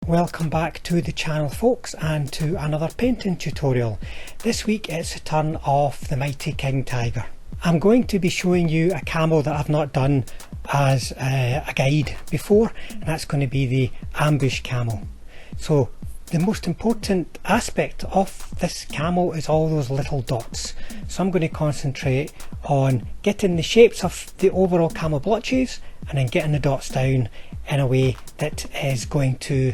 Welcome back to the channel folks, and to another painting tutorial. This week it's a turn of the Mighty King Tiger. I'm going to be showing you a camo that I've not done as a guide before, and that's going to be the Ambush Camo. So the most important aspect of this camo is all those little dots. So I'm going to concentrate on getting the shapes of the overall camo blotches and then getting the dots down in a way that is going to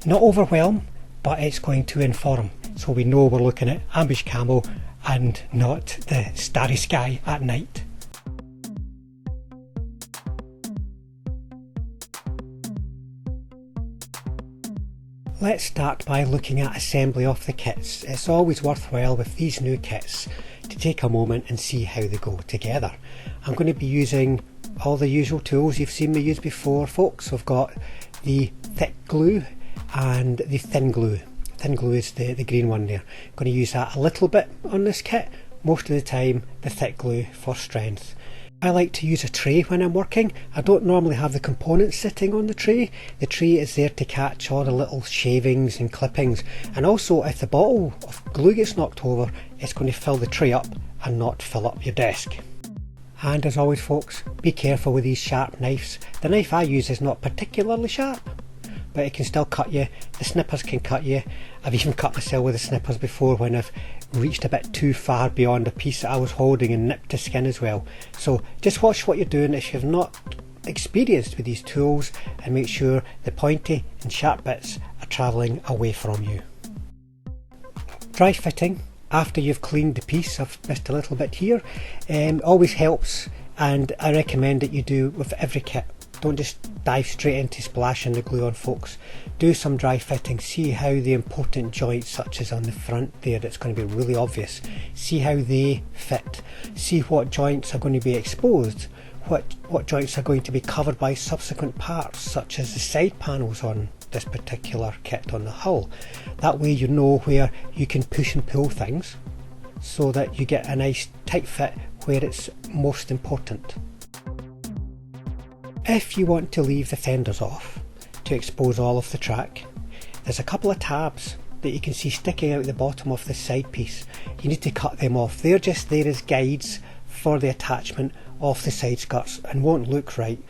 not overwhelm, but it's going to inform, so we know we're looking at ambush camo and not the starry sky at night. Let's start by looking at assembly of the kits. It's always worthwhile with these new kits to take a moment and see how they go together. I'm going to be using all the usual tools you've seen me use before, folks. We've got the thick glue and the thin glue. Thin glue is the green one there. I'm going to use that a little bit on this kit, most of the time the thick glue for strength. I like to use a tray when I'm working. I don't normally have the components sitting on the tray. The tray is there to catch all the little shavings and clippings, and also if the bottle of glue gets knocked over, it's going to fill the tray up and not fill up your desk. And as always folks, be careful with these sharp knives. The knife I use is not particularly sharp, but it can still cut you. The snippers can cut you. I've even cut myself with the snippers before when I've reached a bit too far beyond a piece that I was holding and nipped the skin as well. So just watch what you're doing if you've not experienced with these tools, and make sure the pointy and sharp bits are travelling away from you. Dry fitting after you've cleaned the piece, I've missed a little bit here, always helps, and I recommend that you do with every kit. Don't just dive straight into splashing the glue on folks. Do some dry fitting, see how the important joints, such as on the front there, that's going to be really obvious, see how they fit, see what joints are going to be exposed, what joints are going to be covered by subsequent parts, such as the side panels on this particular kit on the hull. That way you know where you can push and pull things so that you get a nice tight fit where it's most important. If you want to leave the fenders off to expose all of the track, there's a couple of tabs that you can see sticking out the bottom of this side piece. You need to cut them off. They're just there as guides for the attachment of the side skirts and won't look right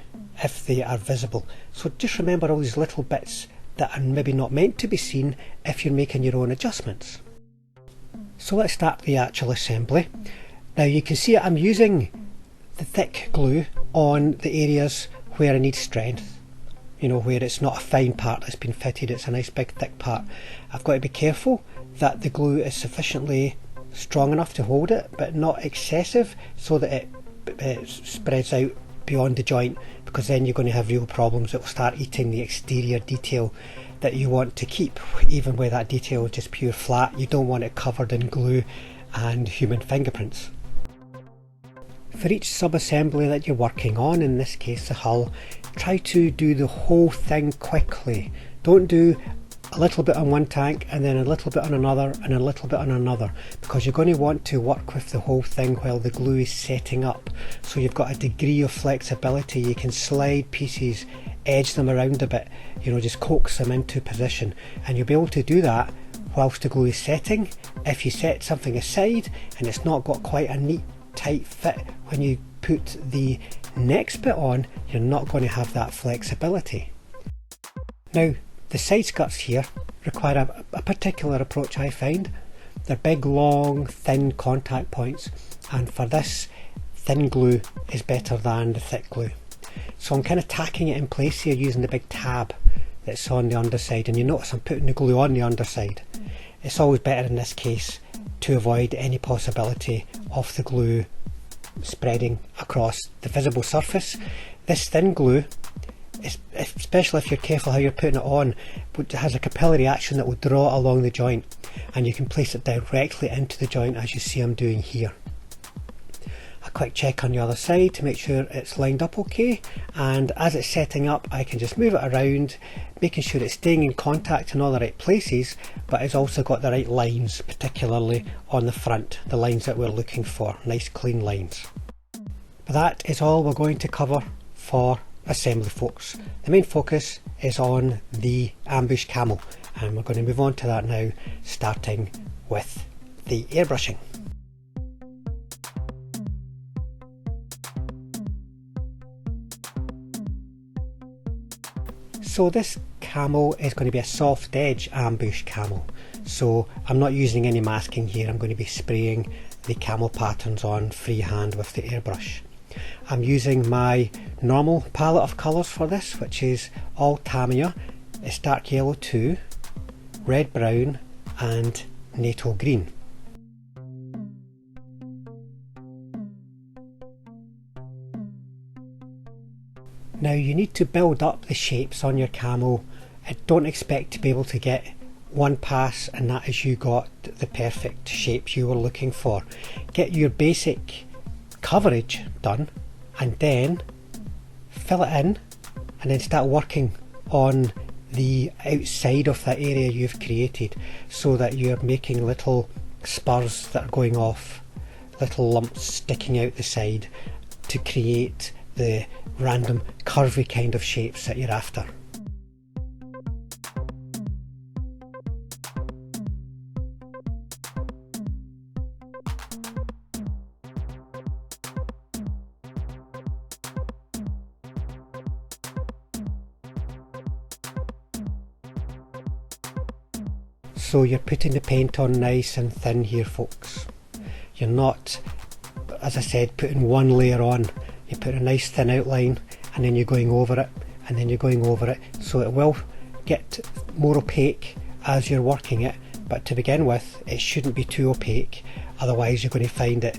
if they are visible. So just remember all these little bits that are maybe not meant to be seen if you're making your own adjustments. So let's start the actual assembly. Now you can see I'm using the thick glue on the areas where I need strength, you know, where it's not a fine part that's been fitted, it's a nice big thick part. I've got to be careful that the glue is sufficiently strong enough to hold it, but not excessive, so that it spreads out beyond the joint, because then you're going to have real problems. It will start eating the exterior detail that you want to keep, even where that detail is just pure flat. You don't want it covered in glue and human fingerprints. For each sub-assembly that you're working on, in this case the hull, try to do the whole thing quickly. Don't do a little bit on one tank and then a little bit on another and a little bit on another, because you're going to want to work with the whole thing while the glue is setting up. So you've got a degree of flexibility. You can slide pieces, edge them around a bit, you know, just coax them into position, and you'll be able to do that whilst the glue is setting. If you set something aside and it's not got quite a neat tight fit, when you put the next bit on, you're not going to have that flexibility. Now the side skirts here require a particular approach, I find. They're big, long, thin contact points, and for this, thin glue is better than the thick glue. So I'm kind of tacking it in place here using the big tab that's on the underside, and you notice I'm putting the glue on the underside. It's always better in this case to avoid any possibility of the glue spreading across the visible surface. This thin glue, especially if you're careful how you're putting it on, has a capillary action that will draw along the joint, and you can place it directly into the joint as you see I'm doing here. A quick check on the other side to make sure it's lined up okay, and as it's setting up I can just move it around, making sure it's staying in contact in all the right places, but it's also got the right lines, particularly on the front, the lines that we're looking for, nice clean lines. But that is all we're going to cover for assembly folks. The main focus is on the Ambush Camo, and we're going to move on to that now, starting with the airbrushing. So this camo is going to be a soft edge ambush camo, so I'm not using any masking here. I'm going to be spraying the camo patterns on freehand with the airbrush. I'm using my normal palette of colours for this, which is all Tamiya. It's dark yellow 2, red brown and NATO green. Now you need to build up the shapes on your camo. Don't expect to be able to get one pass and that is you got the perfect shapes you were looking for. Get your basic coverage done and then fill it in, and then start working on the outside of that area you've created, so that you're making little spurs that are going off, little lumps sticking out the side to create the random curvy kind of shapes that you're after. So you're putting the paint on nice and thin here, folks. You're not, as I said, putting one layer on. You put a nice thin outline and then you're going over it and then you're going over it, so it will get more opaque as you're working it, but to begin with it shouldn't be too opaque, otherwise you're going to find it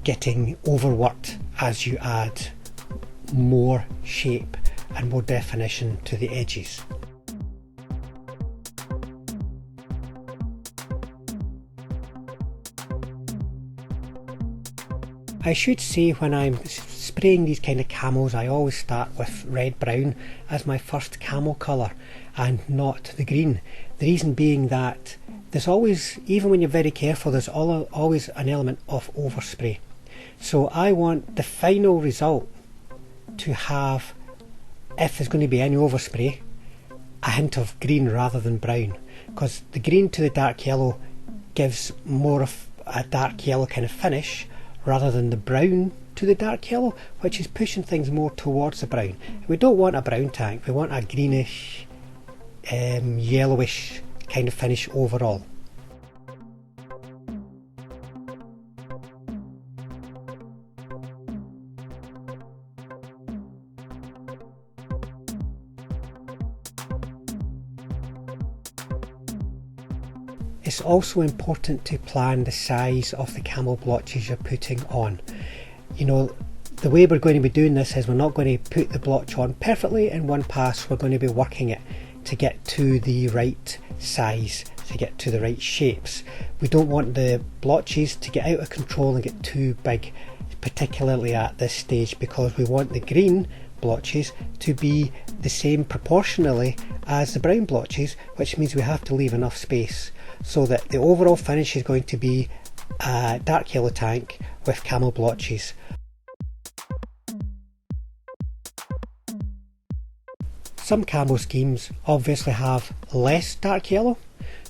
getting overworked as you add more shape and more definition to the edges. I should say, when I'm spraying these kind of camos, I always start with red brown as my first camo colour and not the green. The reason being that there's always, even when you're very careful, there's always an element of overspray. So I want the final result to have, if there's going to be any overspray, a hint of green rather than brown, because the green to the dark yellow gives more of a dark yellow kind of finish, rather than the brown to the dark yellow, which is pushing things more towards the brown. We don't want a brown tank, we want a greenish, yellowish kind of finish overall. It's also important to plan the size of the camo blotches you're putting on. You know, the way we're going to be doing this is we're not going to put the blotch on perfectly in one pass. We're going to be working it to get to the right size, to get to the right shapes. We don't want the blotches to get out of control and get too big, particularly at this stage, because we want the green blotches to be the same proportionally as the brown blotches, which means we have to leave enough space so that the overall finish is going to be a dark yellow tank with camo blotches. Some camo schemes obviously have less dark yellow,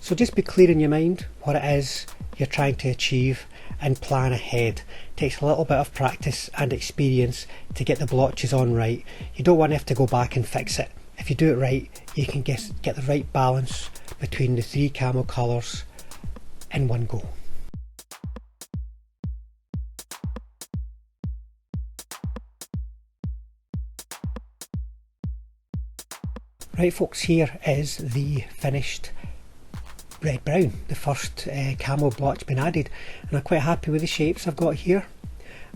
so just be clear in your mind what it is you're trying to achieve and plan ahead. It takes a little bit of practice and experience to get the blotches on right. You don't want to have to go back and fix it. If you do it right, you can get the right balance between the three camo colours in one go. Right folks, here is the finished red brown, the first camo blotch been added, and I'm quite happy with the shapes I've got here.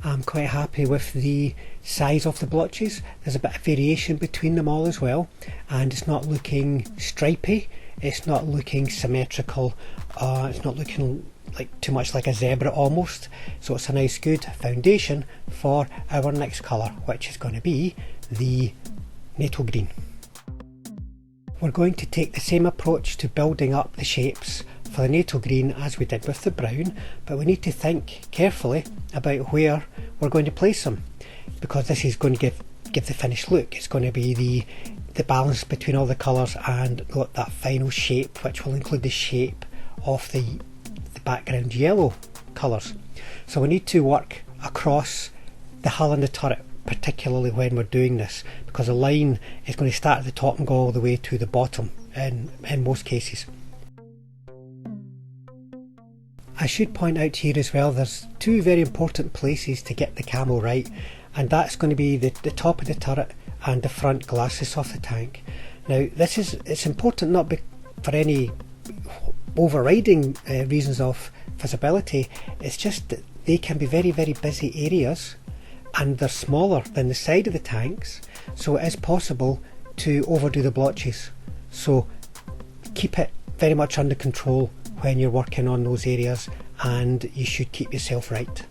I'm quite happy with the size of the blotches. There's a bit of variation between them all as well, and it's not looking stripy, it's not looking symmetrical, it's not looking like too much like a zebra almost, so it's a nice good foundation for our next colour, which is going to be the NATO green. We're going to take the same approach to building up the shapes for the NATO green as we did with the brown, but we need to think carefully about where we're going to place them, because this is going to give the finished look. It's going to be the balance between all the colours and that final shape, which will include the shape of the background yellow colours. So we need to work across the hull and the turret, particularly when we're doing this, because the line is going to start at the top and go all the way to the bottom in most cases. I should point out here as well, there's two very important places to get the camo right, and that's going to be the top of the turret and the front glasses of the tank. Now it's important not for any overriding reasons of visibility, it's just that they can be very, very busy areas and they're smaller than the side of the tanks, so it is possible to overdo the blotches. So keep it very much under control when you're working on those areas, and you should keep yourself right.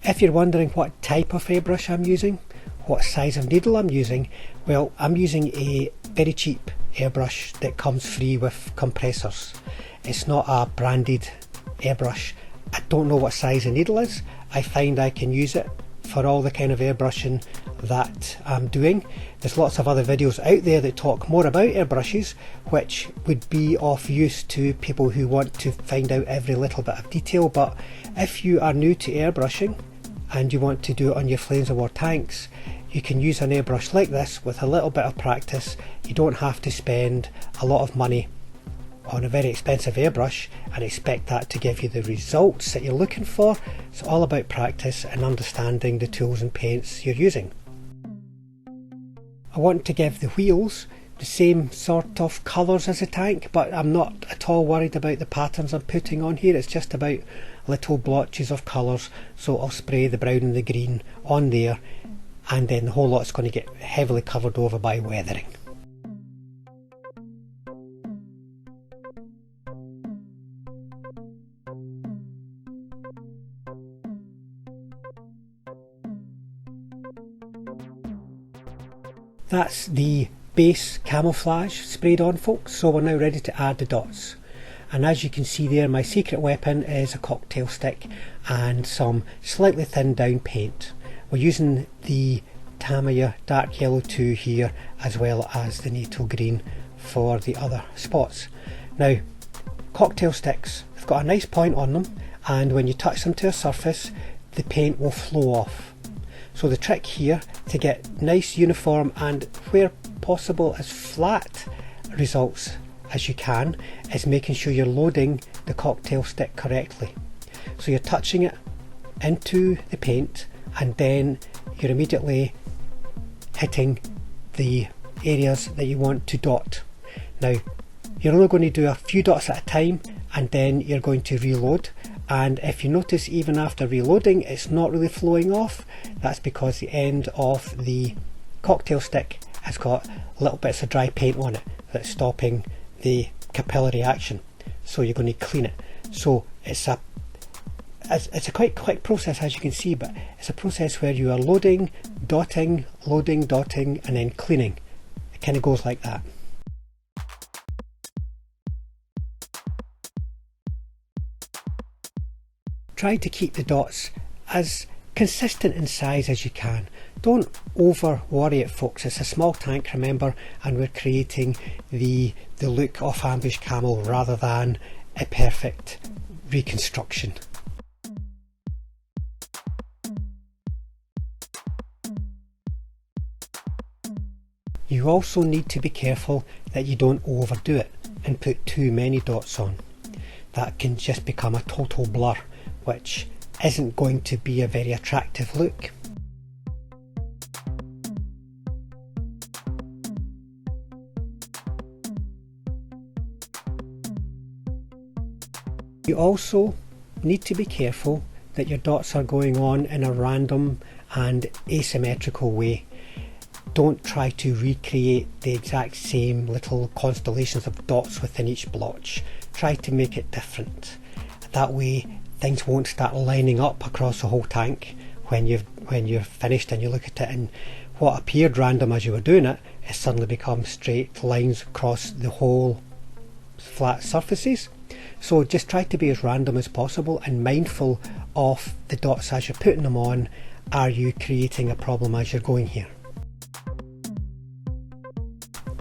If you're wondering what type of airbrush I'm using, what size of needle I'm using, well, I'm using a very cheap airbrush that comes free with compressors. It's not a branded airbrush. I don't know what size the needle is. I find I can use it for all the kind of airbrushing that I'm doing. There's lots of other videos out there that talk more about airbrushes, which would be of use to people who want to find out every little bit of detail. But if you are new to airbrushing and you want to do it on your Flames of War tanks, you can use an airbrush like this with a little bit of practice. You don't have to spend a lot of money on a very expensive airbrush and expect that to give you the results that you're looking for. It's all about practice and understanding the tools and paints you're using. I want to give the wheels the same sort of colours as the tank, but I'm not at all worried about the patterns I'm putting on here. It's just about little blotches of colours, so I'll spray the brown and the green on there, and then the whole lot's going to get heavily covered over by weathering. That's the base camouflage sprayed on, folks, so we're now ready to add the dots. And as you can see there, my secret weapon is a cocktail stick and some slightly thinned down paint. We're using the Tamiya Dark Yellow 2 here, as well as the NATO Green for the other spots. Now, cocktail sticks, they've got a nice point on them, and when you touch them to a surface, the paint will flow off. So the trick here to get nice uniform and where possible as flat results as you can is making sure you're loading the cocktail stick correctly. So you're touching it into the paint and then you're immediately hitting the areas that you want to dot. Now you're only going to do a few dots at a time and then you're going to reload, and if you notice even after reloading it's not really flowing off, that's because the end of the cocktail stick has got little bits of dry paint on it that's stopping the capillary action, so you're going to clean it. So it's a quite quick process, as you can see, but it's a process where you are loading, dotting, loading, dotting, and then cleaning. It kind of goes like that. Try to keep the dots as consistent in size as you can. Don't over worry it, folks. It's a small tank, remember, and we're creating the look of Ambush Camo rather than a perfect reconstruction. You also need to be careful that you don't overdo it and put too many dots on. That can just become a total blur, which isn't going to be a very attractive look. You also need to be careful that your dots are going on in a random and asymmetrical way. Don't try to recreate the exact same little constellations of dots within each blotch. Try to make it different. That way things won't start lining up across the whole tank when you're finished and you look at it, and what appeared random as you were doing it has suddenly become straight lines across the whole flat surfaces. So just try to be as random as possible and mindful of the dots as you're putting them on, are you creating a problem as you're going here.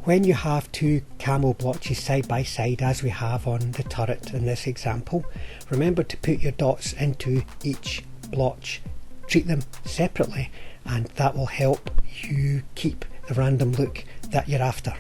When you have two camo blotches side by side, as we have on the turret in this example, remember to put your dots into each blotch. Treat them separately, and that will help you keep the random look that you're after.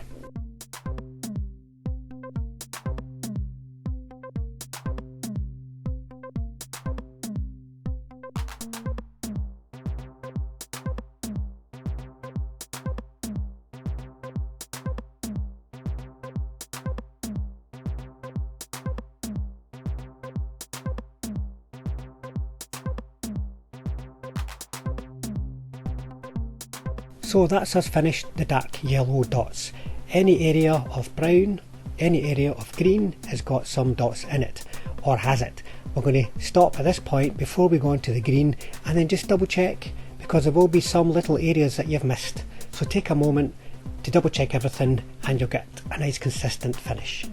So that's us finished the dark yellow dots. Any area of brown, any area of green has got some dots in it, or has it. We're going to stop at this point before we go on to the green and then just double check, because there will be some little areas that you've missed. So take a moment to double check everything and you'll get a nice consistent finish.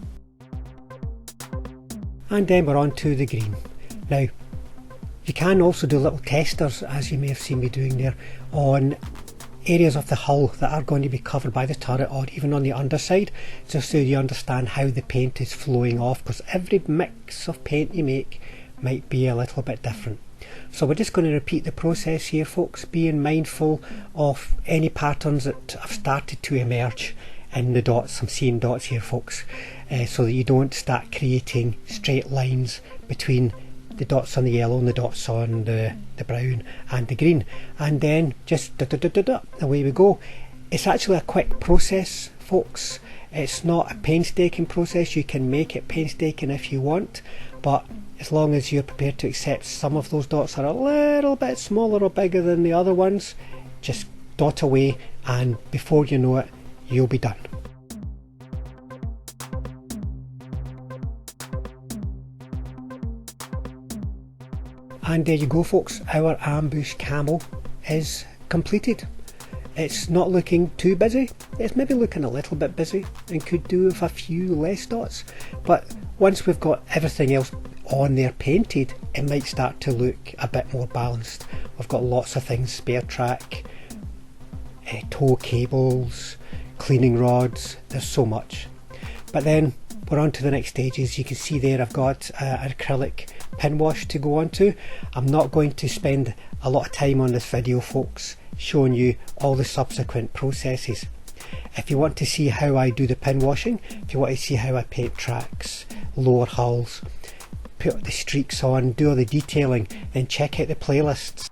And then we're on to the green. Now, you can also do little testers, as you may have seen me doing there, on areas of the hull that are going to be covered by the turret, or even on the underside, just so you understand how the paint is flowing off, because every mix of paint you make might be a little bit different. So we're just going to repeat the process here, folks, being mindful of any patterns that have started to emerge in the dots. I'm seeing dots here, folks, so that you don't start creating straight lines between the dots on the yellow and the dots on the brown and the green, and then just away we go. It's actually a quick process, folks. It's not a painstaking process. You can make it painstaking if you want, but as long as you're prepared to accept some of those dots are a little bit smaller or bigger than the other ones, just dot away, and before you know it, you'll be done. And there you go, folks, our ambush camo is completed. It's not looking too busy, it's maybe looking a little bit busy and could do with a few less dots, but once we've got everything else on there painted, it might start to look a bit more balanced. We've got lots of things: spare track, tow cables, cleaning rods, there's so much. But then we're on to the next stages. You can see there I've got an acrylic pin wash to go on to. I'm not going to spend a lot of time on this video, folks, showing you all the subsequent processes. If you want to see how I do the pin washing, if you want to see how I paint tracks, lower hulls, put the streaks on, do all the detailing, then check out the playlists.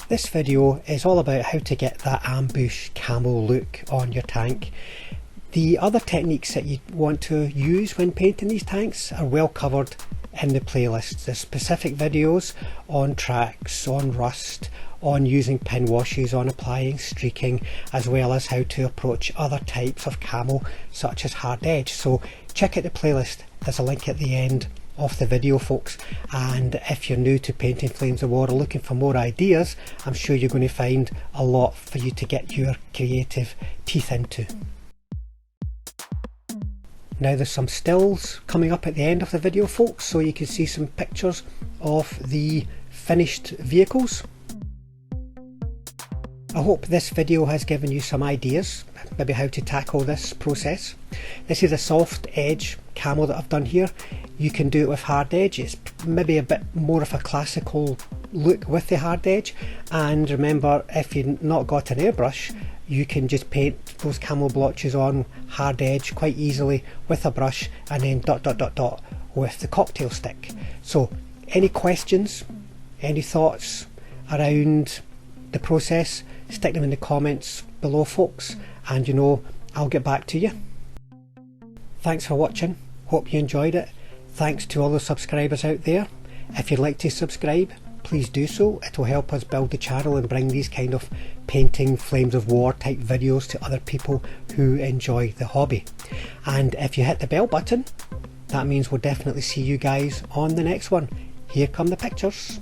This video is all about how to get that ambush camo look on your tank. The other techniques that you want to use when painting these tanks are well covered in the playlists. There's specific videos on tracks, on rust, on using pin washes, on applying streaking, as well as how to approach other types of camo such as hard edge. So check out the playlist, there's a link at the end of the video, folks, and if you're new to painting Flames of War or looking for more ideas, I'm sure you're going to find a lot for you to get your creative teeth into. Now there's some stills coming up at the end of the video, folks, so you can see some pictures of the finished vehicles. I hope this video has given you some ideas, maybe how to tackle this process. This is a soft edge camo that I've done here. You can do it with hard edge. It's maybe a bit more of a classical look with the hard edge, and remember, if you've not got an airbrush, you can just paint those camo blotches on hard edge quite easily with a brush, and then dot dot dot dot with the cocktail stick. So any questions, any thoughts around the process, stick them in the comments below, folks, and you know I'll get back to you. Thanks for watching, hope you enjoyed it. Thanks to all the subscribers out there. If you'd like to subscribe, please do so. It will help us build the channel and bring these kind of painting Flames of War type videos to other people who enjoy the hobby. And if you hit the bell button, that means we'll definitely see you guys on the next one. Here come the pictures.